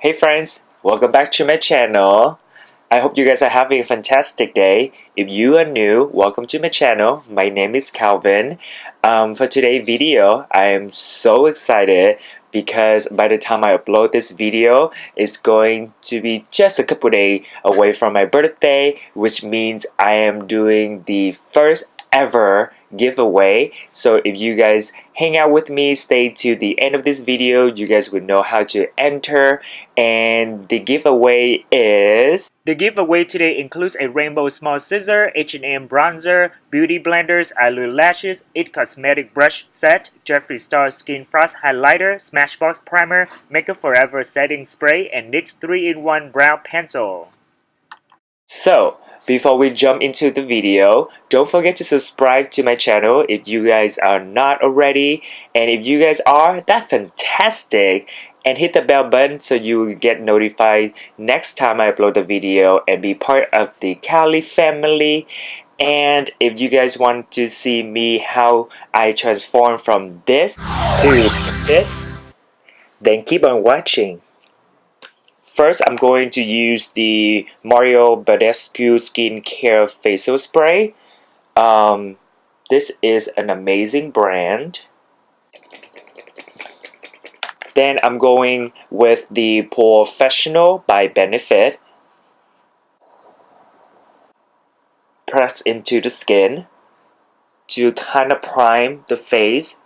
Hey friends, welcome back to my channel. I hope you guys are having a fantastic day. If you are new, welcome to my channel. My name is Calvin. For today's video, I am so excited because by the time I upload this video, it's going to be just a couple days away from my birthday, which means I am doing the first ever giveaway. So if you guys hang out with me, stay to the end of this video, you guys will know how to enter. And the giveaway today includes a rainbow small scissor, H&M bronzer, beauty blenders, eyeliner lashes, It Cosmetic brush set, Jeffree Star Skin Frost highlighter, Smashbox primer, Makeup Forever setting spray, and NYX 3-in-1 brow pencil. So, before we jump into the video, don't forget to subscribe to my channel if you guys are not already. And if you guys are, that's fantastic. And hit the bell button so you will get notified next time I upload the video and be part of the Cali family. And if you guys want to see me how I transform from this to this, then keep on watching. First, I'm going to use the Mario Badescu Skincare Facial Spray. This is an amazing brand. Then I'm going with the Professional by Benefit. Press into the skin to kind of prime the face.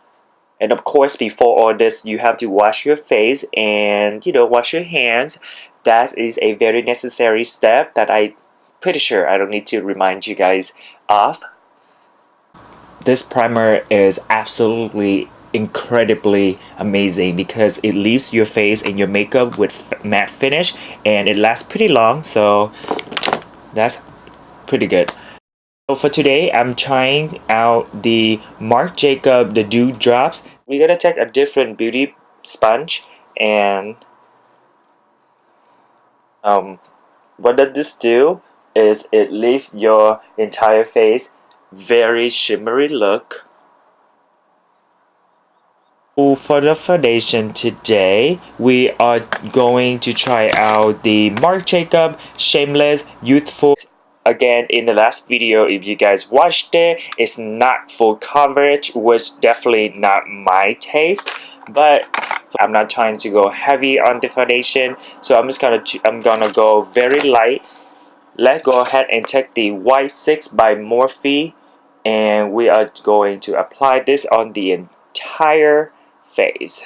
And of course, before all this, you have to wash your face and, wash your hands. That is a very necessary step that I'm pretty sure I don't need to remind you guys of. This primer is absolutely incredibly amazing because it leaves your face and your makeup with matte finish and it lasts pretty long, so that's pretty good. So for today, I'm trying out the Marc Jacobs the Dew Drops. We're gonna take a different beauty sponge and what does this do is it leaves your entire face very shimmery look. For the foundation today, we are going to try out the Marc Jacobs Shameless Youthful. Again, in the last video, if you guys watched it, it's not full coverage, which definitely not my taste. But I'm not trying to go heavy on the foundation, so I'm gonna go very light. Let's go ahead and take the White 6 by Morphe, and we are going to apply this on the entire face.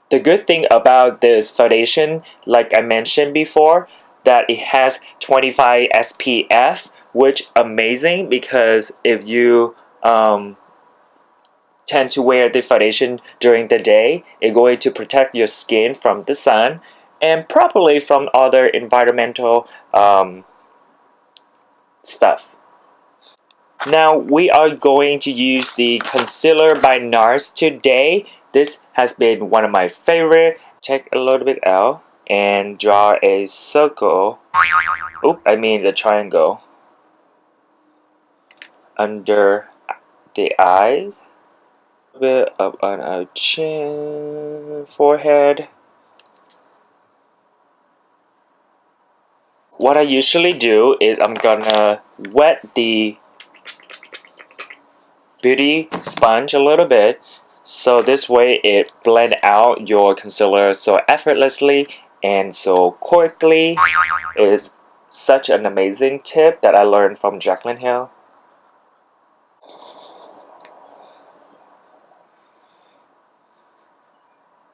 The good thing about this foundation, like I mentioned before, that it has 25 SPF, which amazing because if you tend to wear the foundation during the day, it's going to protect your skin from the sun and probably from other environmental stuff. Now we are going to use the concealer by NARS today. This has been one of my favorite. Take a little bit out and draw a circle. The triangle under the eyes. A bit up on our chin, forehead. What I usually do is I'm gonna wet the beauty sponge a little bit, so this way it blend out your concealer so effortlessly and so quickly. It is such an amazing tip that I learned from Jaclyn Hill.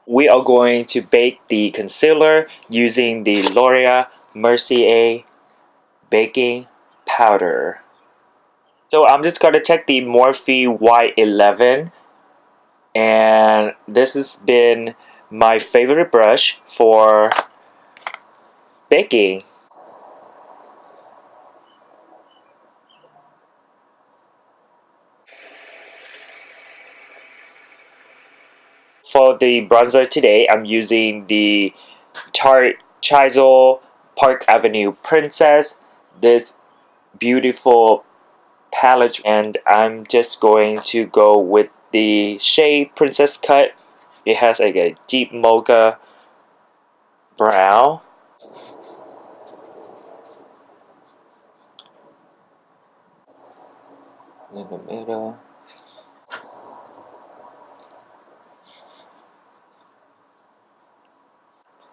We are going to bake the concealer using the L'Oreal Mercier baking powder. So I'm just going to take the Morphe Y11, and this has been my favorite brush for baking. For the bronzer today, I'm using the Tarte Chisel Park Avenue Princess. This beautiful palette, and I'm just going to go with the shade Princess Cut It has like a deep mocha brown. In the middle.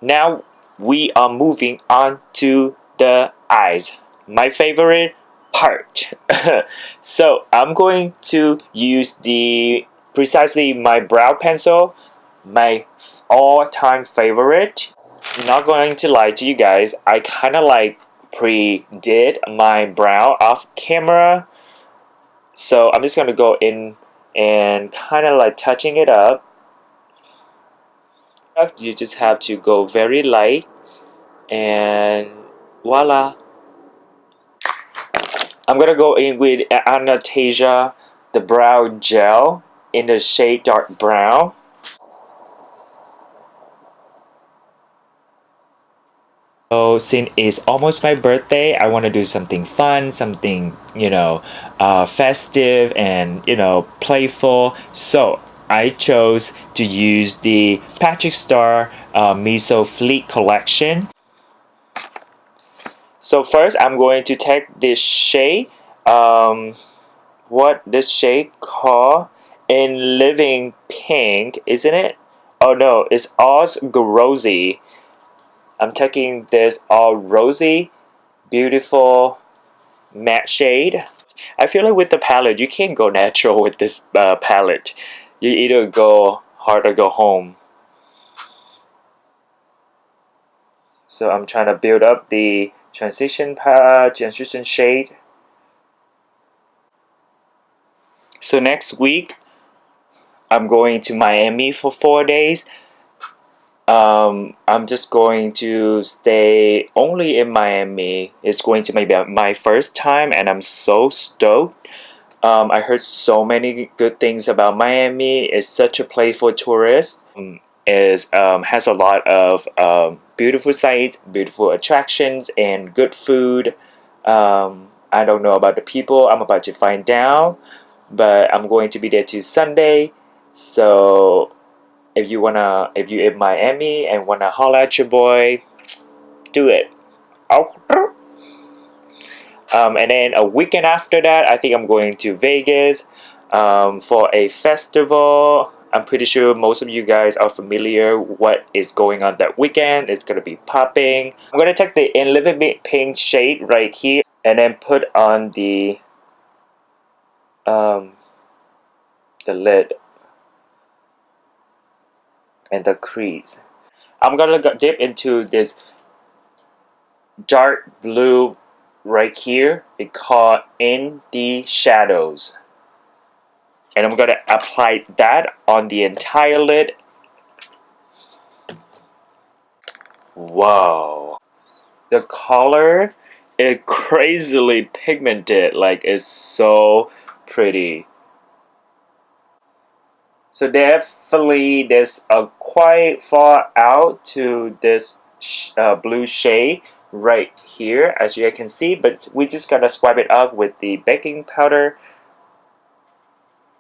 Now we are moving on to the eyes. My favorite part. So I'm going to use the precisely my brow pencil, my all-time favorite. Not going to lie to you guys, I kind of like pre-did my brow off camera. So I'm just gonna go in and kind of like touching it up. You just have to go very light and voila. I'm gonna go in with Anastasia, the brow gel in the shade dark brown. So since it's almost my birthday, I want to do something fun, something festive and playful. So I chose to use the Patrick Star Miso Fleet collection. So first, I'm going to take this shade. What this shade called in Living Pink, isn't it? Oh no, it's all rosy. I'm taking this all rosy, beautiful matte shade. I feel like with the palette, you can't go natural with this palette. You either go hard or go home. So I'm trying to build up the transition shade. So next week, I'm going to Miami for 4 days. I'm just going to stay only in Miami. It's going to be my first time, and I'm so stoked. I heard so many good things about Miami. It's such a place for tourists. Has a lot of beautiful sights, beautiful attractions, and good food. I don't know about the people. I'm about to find out, but I'm going to be there till Sunday. So if you in Miami and wanna holler at your boy, do it. And then a weekend after that, I think I'm going to Vegas for a festival. I'm pretty sure most of you guys are familiar what is going on that weekend. It's gonna be popping. I'm gonna take the In Living Pink shade right here and then put on um, the lid and the crease. I'm gonna dip into this dark blue right here. It's called In the Shadows. And I'm gonna apply that on the entire lid. Wow. The color is crazily pigmented, like it's so pretty. So definitely there's a quite far out to this blue shade right here, as you can see, but we just gotta swipe it up with the baking powder.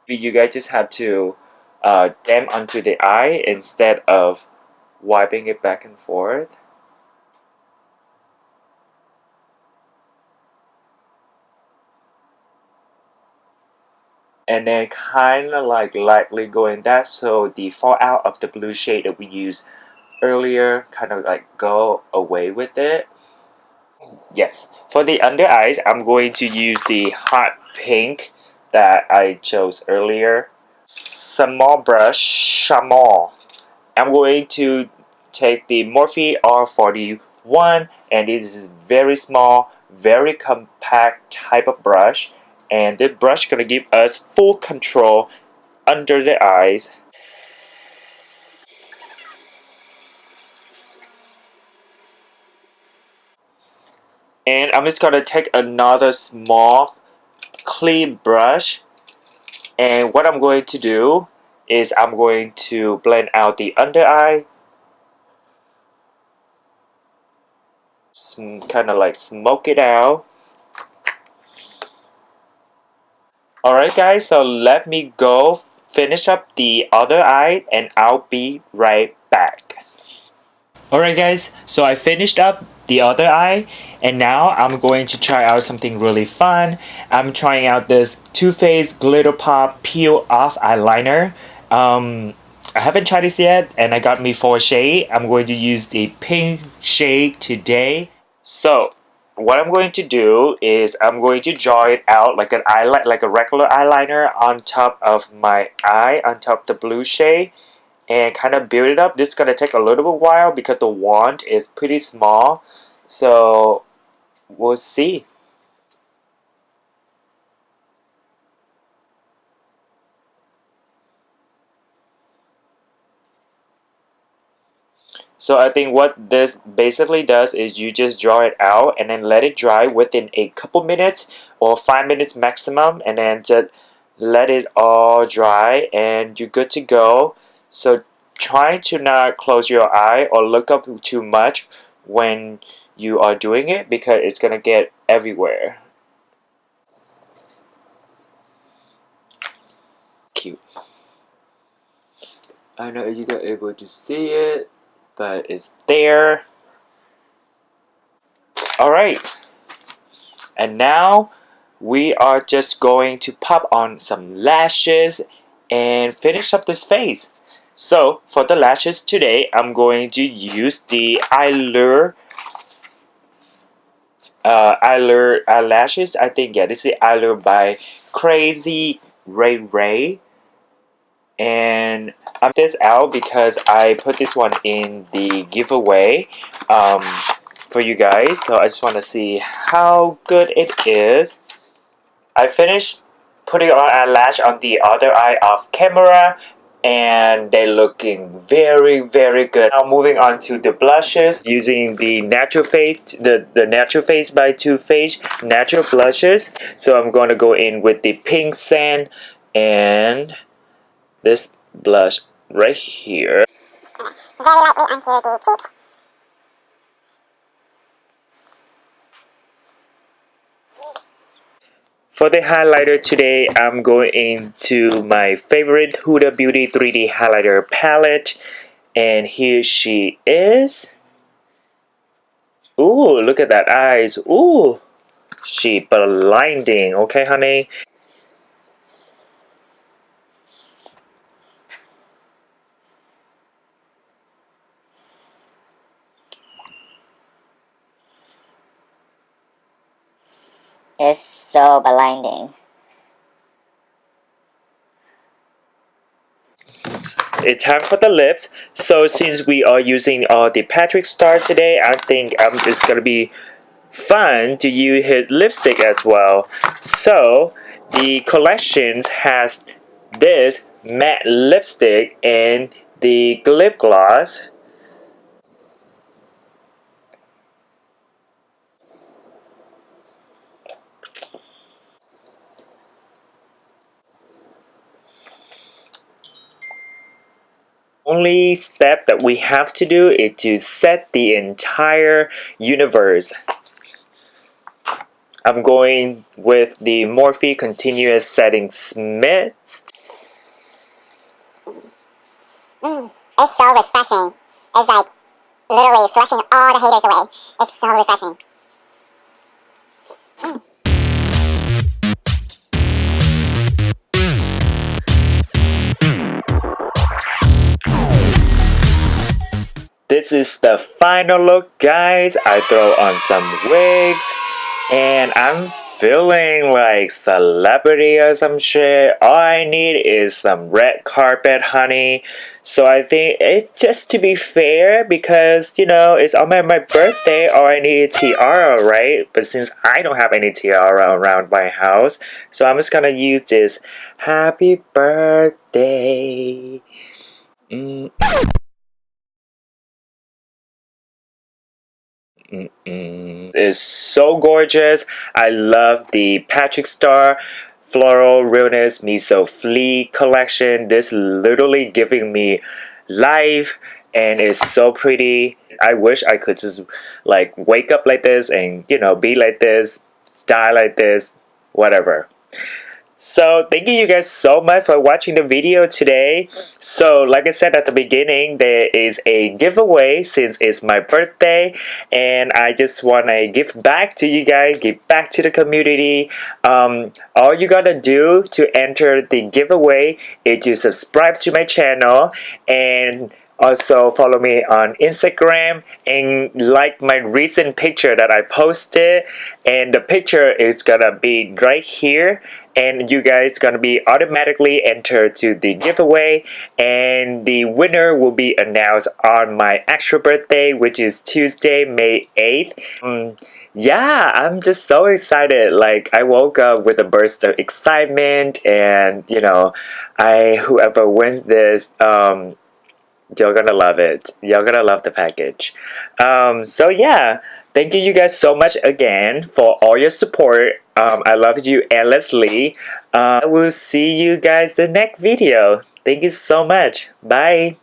You guys just have to dam onto the eye instead of wiping it back and forth. And then kind of like lightly going that so the fallout of the blue shade that we used earlier kind of like go away with it. Yes, for the under eyes, I'm going to use the hot pink that I chose earlier. Small brush, small. I'm going to take the Morphe R41, and this is very small, very compact type of brush. And this brush gonna give us full control under the eyes. And I'm just gonna take another small clean brush, and what I'm going to do is I'm going to blend out the under eye, kind of like smoke it out. Alright guys, so let me go finish up the other eye and I'll be right back. Alright guys, so I finished up the other eye and now I'm going to try out something really fun. I'm trying out this Too Faced Glitter Pop Peel Off Eyeliner. I haven't tried this yet and I got me 4 shades. I'm going to use the pink shade today. So what I'm going to do is I'm going to draw it out like an eyeliner, like a regular eyeliner on top of my eye, on top of the blue shade, and kind of build it up. This is gonna take a little bit while because the wand is pretty small, so we'll see. So I think what this basically does is you just draw it out and then let it dry within a couple minutes or 5 minutes maximum, and then just let it all dry and you're good to go. So try to not close your eye or look up too much when you are doing it because it's gonna get everywhere. Cute. I know you got able to see it, but it's there. Alright, and now we are just going to pop on some lashes and finish up this face. So for the lashes today, I'm going to use the Eyeliner eyelashes. I think, yeah, this is Eyeliner by Crazy Ray Ray. And I'm this out because I put this one in the giveaway for you guys. So I just want to see how good it is. I finished putting on eyelash on the other eye off camera and they're looking very good. Now moving on to the blushes using the Natural Face, the Natural Face by Too Faced natural blushes. So I'm going to go in with the Pink Sand and this blush right here. Very lightly onto the cheeks. For the highlighter today, I'm going into my favorite Huda Beauty 3D highlighter palette. And here she is. Ooh, look at that eyes. Ooh, she blinding. Okay, honey. It's so blinding. It's time for the lips. So since we are using the Patrick Star today, I think it's gonna be fun to use his lipstick as well. So the collections has this matte lipstick and the lip gloss. Only step that we have to do is to set the entire universe. I'm going with the Morphe Continuous Setting Mist. It's so refreshing. It's like literally flushing all the haters away. It's so refreshing. This is the final look, guys. I throw on some wigs and I'm feeling like celebrity or some shit. All I need is some red carpet, honey. So I think it's just to be fair because, you know, it's on my birthday, or I need a tiara, right? But since I don't have any tiara around my house, so I'm just gonna use this happy birthday. Is so gorgeous. I love the Patrick Star Floral Realness Miso Flea collection. This literally giving me life and it's so pretty. I wish I could just like wake up like this and, you know, be like this, die like this, whatever. So thank you guys so much for watching the video today. So like I said at the beginning, there is a giveaway since it's my birthday, and I just want to give back to you guys, give back to the community. All you gotta do to enter the giveaway is to subscribe to my channel and also follow me on Instagram and like my recent picture that I posted, and the picture is gonna be right here, and you guys gonna be automatically entered to the giveaway, and the winner will be announced on my actual birthday, which is Tuesday, May 8th. Yeah, I'm just so excited. Like, I woke up with a burst of excitement, and I whoever wins this, you're gonna love it. You're gonna love the package. So yeah, thank you guys so much again for all your support. I love you endlessly. I will see you guys the next video. Thank you so much. Bye.